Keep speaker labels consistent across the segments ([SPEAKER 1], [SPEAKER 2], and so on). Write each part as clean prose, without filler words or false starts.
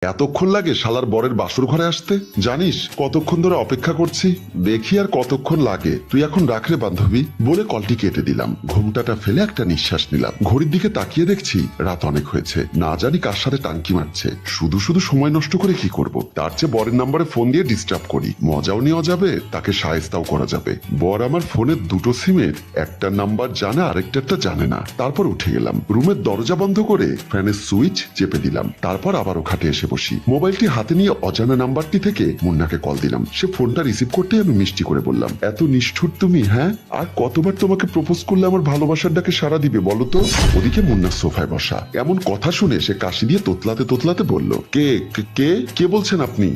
[SPEAKER 1] এতক্ষণ লাগে শালার বরের বাসর ঘরে আসতে? জানিস কতক্ষণ ধরে অপেক্ষা করছি? দেখি আর কতক্ষণ লাগে। তুই এখন রাখরে বান্ধবী বলে কলটি কেটে দিলাম। ঘুমটাটা ফেলে একটা নিঃশ্বাস নিলাম। ঘড়ির দিকে তাকিয়ে দেখছি রাত অনেক হয়েছে। না জানি কার সাথে টাঙ্কি মারছে। শুধু শুধু সময় নষ্ট করে কি করব? তার চেয়ে বরের নাম্বারে ফোন দিয়ে ডিস্টার্ব করি। মজাও নেওয়া যাবে, তাকে শায়েস্তাও করা যাবে। বর আমার ফোনের দুটো সিমের একটা নাম্বার জানে, আরেকটারটা জানে না। তারপর উঠে গেলাম, রুমের দরজা বন্ধ করে ফ্যানের সুইচ চেপে দিলাম। তারপর আবারও খাটে এসে বসি। মোবাইলটি হাতে নিয়ে অজানা নাম্বারটি থেকে মুন্নাকে কল দিলাম। সে ফোনটা রিসিভ করতে আমি মিষ্টি করে বললাম, এত নিষ্ঠুর তুমি? হ্যাঁ, আর কতবার তোমাকে প্রপোজ করলে আমার ভালোবাসার ডাকে সাড়া দিবে বলো তো? ওদিকে মুন্না সোফায় বসা। এমন কথা শুনে সে কাশি দিয়ে তোতলাতে তোতলাতে বলল, কে কে কে বলছেন আপনি?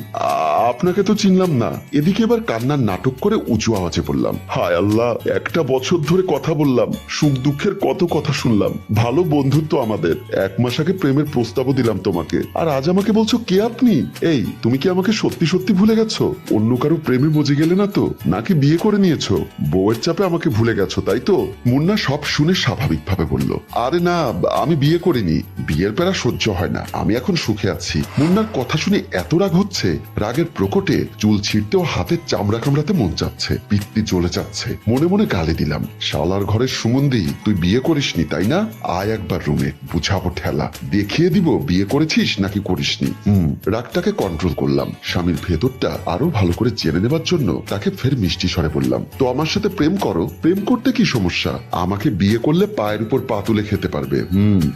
[SPEAKER 1] আপনাকে তো চিনলাম না। এদিকে এবার কান্নার নাটক করে উঁচু আওয়াজে বললাম, হায় আল্লাহ, একটা বছর ধরে কথা বললাম, সুখ দুঃখের কত কথা শুনলাম, ভালো বন্ধুত্ব আমাদের। 1 মাস আগে প্রেমের প্রস্তাবও দিলাম তোমাকে, আর আজ আমাকে বলছো কে আপনি? এই, তুমি কি আমাকে সত্যি সত্যি ভুলে গেছো? অন্য কারো প্রেমে মজে গেলে না তো? নাকি বিয়ে করে নিয়েছো? বউয়ের চাপে আমাকে ভুলে গেছো তাই তো? মুন্না সব শুনে স্বাভাবিকভাবে বলল, আরে না, আমি বিয়ে করিনি। বিয়ের প্যারা সহ্য হয় না, আমি এখন সুখে আছি। মুন্নার কথা শুনে এত রাগ হচ্ছে, রাগের প্রকটে চুল ছিঁড়তে ও হাতের চামড়া কামড়াতে মন চাচ্ছে, পিত্তি চলে যাচ্ছে। মনে মনে গালি দিলাম, শালার ঘরের সুমন্দি, তুই বিয়ে করিসনি তাই না? আয় একবার রুমে, বুঝাবো ঠেলা, দেখিয়ে দিব বিয়ে করেছিস নাকি করিসনি। রাগটাকে কন্ট্রোল করলাম। স্বামীর ভেতরটা আরো ভালো করে জেনে নেবার জন্য তাকে ফের মিষ্টি স্বরে বললাম, তো আমার সাথে প্রেম করো। প্রেম করতে কি সমস্যা? আমাকে বিয়ে করলে পায়ের উপর পা তুলে খেতে পারবে।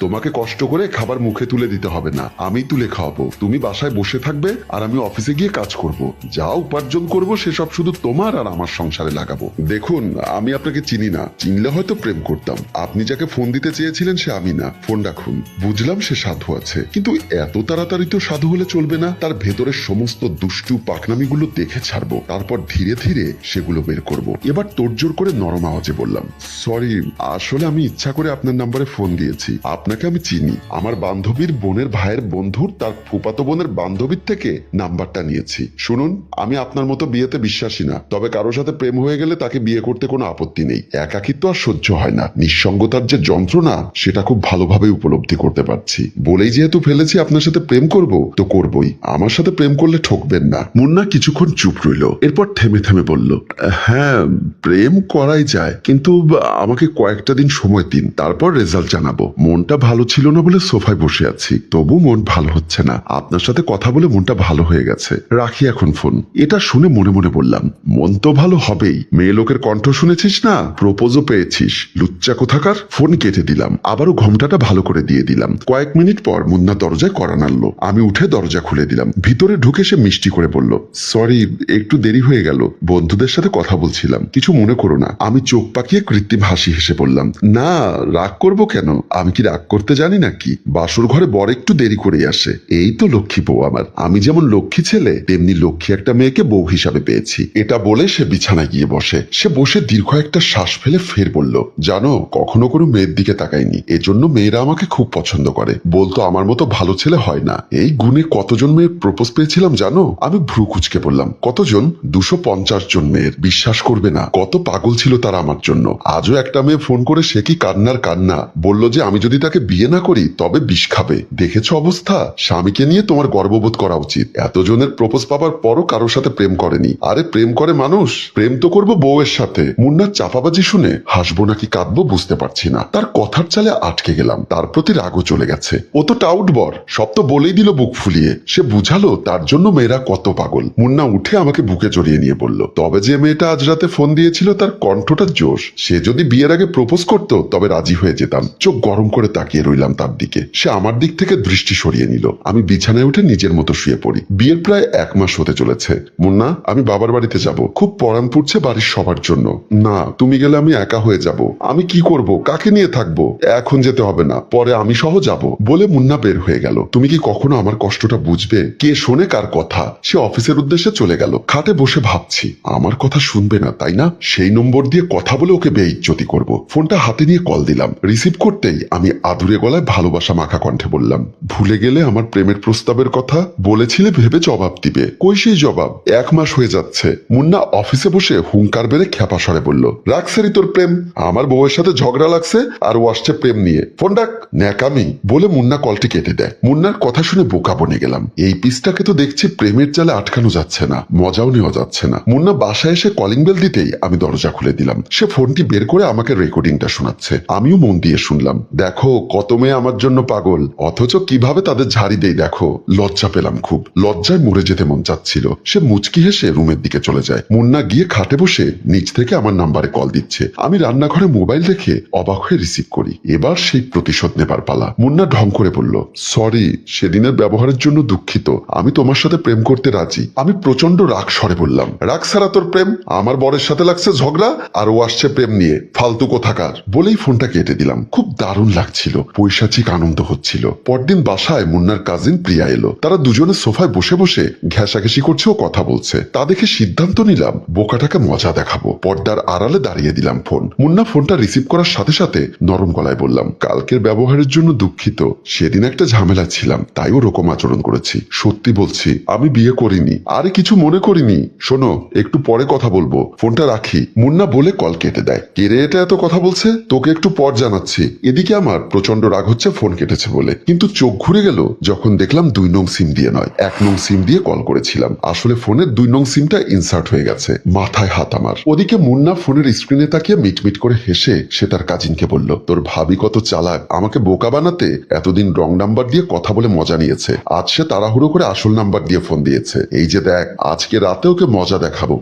[SPEAKER 1] তোমাকে কষ্ট করে খাবার মুখে তুলে দিতে হবে না, আমি তুলে খাওয়াবো। তুমি বাসায় বসে থাকবে আর আমি অফিসে গিয়ে কাজ করব। যা উপার্জন করব সেসব শুধু তোমার আর আমার সংসারে লাগাবো। দেখুন, আমি আপনাকে চিনি না, চিনলে হয়তো প্রেম করতাম। আপনি যাকে ফোন দিতে চেয়েছিলেন সে আমি না, ফোন রাখুন। বুঝলাম সে সাধু আছে, কিন্তু এত তাড়াতাড়ি তো সাধু হলে চলবে না। তার ভেতরের সমস্ত দুষ্টু পাকনামিগুলো দেখে ছাড়বো, তারপর ধীরে ধীরে সেগুলো বের করব। এবার তোড়জোড় করে নরম আওয়াজে বললাম, সরি, আসলে আমি ইচ্ছা করে আপনার নাম্বারে ফোন দিয়েছি। আপনাকে আমি চিনি, আমার বান্ধবীর বোনের ভাইয়ের বন্ধুর তার ফুফাতো বোনের বান্ধবীর থেকে নাম্বারটা নিয়েছি। শুনুন, আমি আপনার মতো বিয়েতে বিশ্বাসী না, তবে কারোর সাথে প্রেম হয়ে গেলে তাকে বিয়ে করতে কোনো আপত্তি নেই। একাকিত্ব আর সহ্য হয় না, নিঃসঙ্গতার যে যন্ত্রণা সেটা খুব ভালোভাবে উপলব্ধি করতে পারছি। বলেই যেহেতু ফেলেছি আপনার সাথে প্রেম করব, তো করবই। আমার সাথে প্রেম করলে ঠকবেন না। মুন্না কিছুক্ষণ চুপ রইল, এরপর থেমে থেমে বলল, হ্যাঁ, প্রেম করাই যায়, কিন্তু আমাকে কয়েকটা দিন সময় দিন, তারপর রেজাল্ট জানাবো। মনটা ভালো ছিল না বলে সোফায় বসে আছি, তবু মন ভালো হচ্ছে না। আপনার সাথে কথা বলে মনটা ভালো হয়ে গেছে, রাখি এখন ফোন। এটা শুনে মনে মনে বললাম, মন তো ভালো হবেই, মেয়ে লোকের কণ্ঠ শুনেছিস না, প্রপোজও পেয়েছিস, লুচ্চা কোথাকার। ফোন কেটে দিলাম, আবারও ঘোমটাটা ভালো করে দিয়ে দিলাম। কয়েক মিনিট পর মুন্না দরজায় কড়া নাড়ল। আমি উঠে দরজা খুলে দিলাম। ভিতরে ঢুকে সে মিষ্টি করে বলল, সরি, একটু দেরি হয়ে গেল, বন্ধুদের সাথে কথা বলছিলাম, কিছু মনে করো না। আমি চোখ পাকিয়ে কৃত্রিম হাসি হেসে বললাম, না, রাগ করবো কেন? আমি কি রাগ করতে জানি নাকি? বাসর ঘরে বর একটু দেরি করেই আসে, এই তো লক্ষ্মী বউ আমার। আমি যেমন লক্ষ্মী ছেলে, তেমনি লক্ষ্মী একটা মেয়েকে বউ হিসাবে পেয়েছি। এটা বলে সে বিছানায় গিয়ে বসে। সে বসে দীর্ঘ একটা শ্বাস ফেলে ফের বলল, জানো, কখনো কোনো মেয়ের দিকে তাকাইনি, এজন্য মেয়েরা আমাকে খুব পছন্দ করে। বলতো আমার মতো ভালো ছেলে হয় না। এই গুণে কতজন মেয়ের প্রপোজ পেয়েছিলাম জানো? আমি ভ্রু কুচকে বললাম, কতজন? 250 জন মেয়ের। বিশ্বাস করবে না, কত পাগল ছিল তারা আমার জন্য। আজও একটা মেয়ে ফোন করে সে কি কান্নার কান্না, বলল যে আমি যদি তাকে বিয়ে না করি তবে বিষ খাবে। দেখেছো অবস্থা? স্বামীকে নিয়ে তোমার গর্ববোধ করা উচিত। এতজনের প্রপোজ পাবার পরও কারোর সাথে প্রেম করেনি। আরে প্রেম করে মানুষ, প্রেম তো করবো বউয়ের সাথে। মুন্নার চাপাবাজি শুনে হাসবো নাকি কাঁদবো বুঝতে পারছি না। তার কথার চালে আটকে গেলাম, তার প্রতি রাগও চলে গেছে। ও তো টাউট বর, সব তো বলেই দিল বুক ফুলিয়ে। সে বুঝালো তার জন্য মেয়েরা কত পাগল। মুন্না উঠে আমাকে বুকে জড়িয়ে নিয়ে বলল, তবে যে মেয়েটা আজ রাতে ফোন দিয়েছিল তার কণ্ঠটা জোশ। সে যদি বিয়ের আগে প্রপোজ করতো তবে রাজি হয়ে যেতাম। চোখ গরম করে তাকিয়ে রইলাম তার দিকে। সে আমার দিক থেকে দৃষ্টি সরিয়ে নিল। আমি বিছানায় উঠে নিজের মতো শুয়ে পড়ি। বিয়ের প্রায় 1 মাস হতে চলেছে। মুন্না, আমি বাবার বাড়িতে যাব, খুব পরাণ পুড়ছে বাড়ির সবার জন্য। না, তুমি গেলে আমি একা হয়ে যাব। আমি কি করব, কাকে নিয়ে থাকবো? এখন যেতে হবে না, পরে আমি সহ যাব বলে মুন্না বের হয়ে গেল। তুমি কি কখনো আমার কষ্টটা বুঝবে? কে শোনে কার কথা? সে অফিসের উদ্দেশ্যে চলে গেল। খাটে বসে ভাবছি, আমার কথা শুনবে না তাই না? সেই নম্বর দিয়ে কথা বলে ওকে বেইজ্জতি করব। ফোনটা হাতে নিয়ে কল দিলাম। রিসিভ করতেই আমি আদুরে গলায় ভালোবাসা মাখা কণ্ঠে বললাম, ভুলে গেলে আমার প্রেমের প্রস্তাবের কথা? বলেছিলে ভেবে জবাব দিবে, কই সেই জবাব? 1 মাস হয়ে যাচ্ছে। মুন্না অফিসে বসে হুঙ্কার বেড়ে খেপা স্বরে বলল, রাখছেরই তোর প্রেম। আমার বউয়ের সাথে ঝগড়া লাগছে আর ও আসছে প্রেম নিয়ে। ফোন ডাক। ন্যাকামি বলে মুন্না কলটি কেটে দেয়। মুন্নার কথা শুনে বোকা বনে গেলাম। এই পিসটাকে তো দেখছি প্রেমের জালে আটকানো যাচ্ছে না, মজাও নেওয়া যাচ্ছে না। মুন্না বাসায় এসে কলিং বেল দিতেই আমি দরজা খুলে দিলাম। সে ফোনটি বের করে আমাকে রেকর্ডিংটা শোনাচ্ছে। আমিও মন দিয়ে শুনলাম। দেখো কত মেয়ে আমার জন্য পাগল, অথচ কিভাবে তাদের ঝাড়ি দেই দেখো। লজ্জা পেলাম খুব, লজ্জায় মরে যেতে মন চাচ্ছিল। সে মুচকি হেসে রুমের দিকে চলে যায়। মুন্না গিয়ে খাটে বসে নিচ থেকে আমার নাম্বারে কল দিচ্ছে। আমি রান্নাঘরে মোবাইল রেখে অবাক হয়ে রিসিভ করি। এবার সেই প্রতিশোধ নেবার পালা। মুন্না ঢং করে বলল, সরি, সেদিনের ব্যবহারের জন্য দুঃখিত। আমি তোমার সাথে প্রেম করতে রাজি। আমি প্রচন্ড রাগ স্বরে বললাম, রাগ সারা তোর প্রেম? আমার বরের সাথে লাগছে ঝগড়া আর ও আসছে প্রেম নিয়ে, ফালতু কোথাকার। বলেই ফোনটা কেটে দিলাম। খুব দারুণ লাগছিল, পৈশাচিক আনন্দ হচ্ছিল। পরদিন বাসায় মুন্নার কাজিন প্রিয়া এলো। তারা দুজনে সোফায় বসে বসে ঘেঁষাঘেঁষি করছে ও কথা বলছে। তা দেখে সিদ্ধান্ত নিলাম বোকাটাকে মজা দেখাবো। পর্দার আড়ালে দাঁড়িয়ে দিলাম ফোন। মুন্না ফোনটা রিসিভ করার সাথে সাথে নরম গলায় বললাম, কালকের ব্যবহারের জন্য দুঃখিত। সেদিন একটা ঝামেলা ছিলাম, তাই ওরকম আচরণ করেছি। সত্যি বলছি, আমি বিয়ে করিনি। আরে কিছু মনে করিনি। শোনো, একটু পরে কথা বলবো, ফোনটা রাখি। মুন্না বলে কল কেটে দেয়। কে রে এটা এত কথা বলছে? তোকে একটু পর জানাচ্ছি। এদিকে আমার প্রচন্ড রাগ হচ্ছে ফোন কেটেছে বলে, কিন্তু চোখ ঘুরে গেল যখন দেখলাম 2 নং সিম দিয়ে নয়, 1 নং সিম দিয়ে কল করেছিলাম। আসলে ফোনের 2 নং সিমটা ইনসার্ট হয়ে গেছে। মাথায় হাত আমার। ওদিকে মুন্না ফোনের স্ক্রিনে তাকিয়ে মিটমিট করে হেসে সে তার কাজিনকে বলল, তোর ভাবি কত চালাক, আমাকে বোকা বানাতে এতদিন রং নাম্বার দিয়ে কথা বলে মজা নিয়েছে। আজ সে তাড়াহুড়ো করে আসল নাম্বার দিয়ে ফোন দিয়েছে। এই যে দেখ, আজকে রাতে ওকে মজা দেখাবো।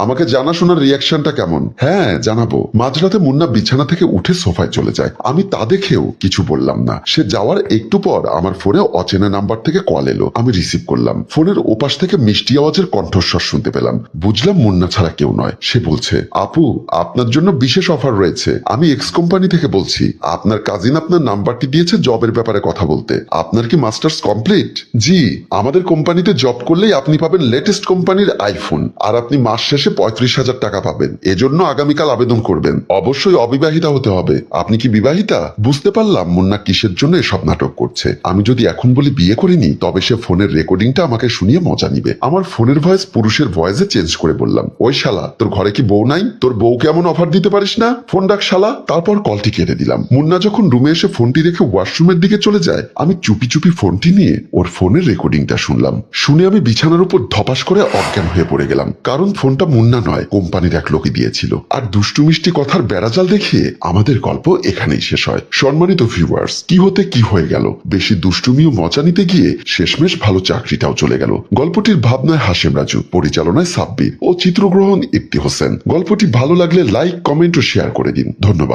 [SPEAKER 1] আমাকে জানা শোনার রিয়াকশনটা কেমন? হ্যাঁ জানাবো। মাঝরাতে মুন্না বিছানা থেকে উঠে সোফায় চলে যায়। আমি তা দেখেও কিছু বললাম না। সে যাওয়ার একটু পর আমার ফোনে অচেনা নাম্বার থেকে কল এলো। আমি রিসিভ করলাম। ফোনের ওপাশ থেকে মিষ্টি আওয়াজের কণ্ঠস্বর শুনতে পেলাম। বুঝলাম মুন্না ছাড়া কেউ নয়। সে বলছে, আপু আপনার জন্য বিশেষ অফার রয়েছে। আমি এক্স কোম্পানি থেকে বলছি। আপনার কাজিন আপনার নাম্বারটি দিয়েছে জবের ব্যাপারে কথা বলতে। আপনার কি মাস্টার্স কমপ্লিট? জি, আমাদের কোম্পানিতে জব করলেই আপনি পাবেন লেটেস্ট কোম্পানির আইফোন, আর আপনি মাস শেষে 35,000 টাকা পাবেন। এজন্য আগামীকাল আবেদন করবেন। অবশ্যই অবিবাহিতা হতে হবে। আপনি কি বিবাহিতা? বুঝতে পারলাম মুন্না কিসের জন্য এসব নাটক করছে। আমি যদি এখন বলি বিয়ে করিনি, তবে সে ফোনের রেকর্ডিংটা আমাকে শুনিয়ে মজা নিবে। আমার ফোনের ভয়েস পুরুষের ভয়েসে চেঞ্জ করে বললাম, ওই শালা, তোর ঘরে কি বউ নাই? তোর বউকে এমন অফার দিতে পারিস না? ফোন ডাক শালা। তারপর কলটি কেটে দিলাম। মুন্না যখন রুমে এসে ফোনটি রেখে ওয়াশরুমের দিকে চলে যায়, আমি চুপি চুপি ফোনটি নিয়ে ওর ফোনের রেকর্ডিংটা শুনলাম। শুনে আমি বিছানার উপর ধপাস করে অজ্ঞান হয়ে পড়ে গেলাম। কারণ ফোনটা মুন্না নয়, কোম্পানির এক লোকই দিয়েছিল। আর দুষ্টু মিষ্টি কথার বেড়াজাল দেখিয়ে আমাদের গল্প এখানেই শেষ হয়। সম্মানিত ভিউয়ার্স, কি হতে কি হয়ে গেল। বেশি দুষ্টুমি ও মজা নিতে গিয়ে শেষমেশ ভালো চাকরিটাও চলে গেল। গল্পটির ভাবনায় হাশেম রাজু, পরিচালনায় সাব্বির ও চিত্রগ্রহণ ইফতি হোসেন। গল্পটি ভালো লাগলে লাইক, কমেন্ট ও শেয়ার করে দিন। ধন্যবাদ।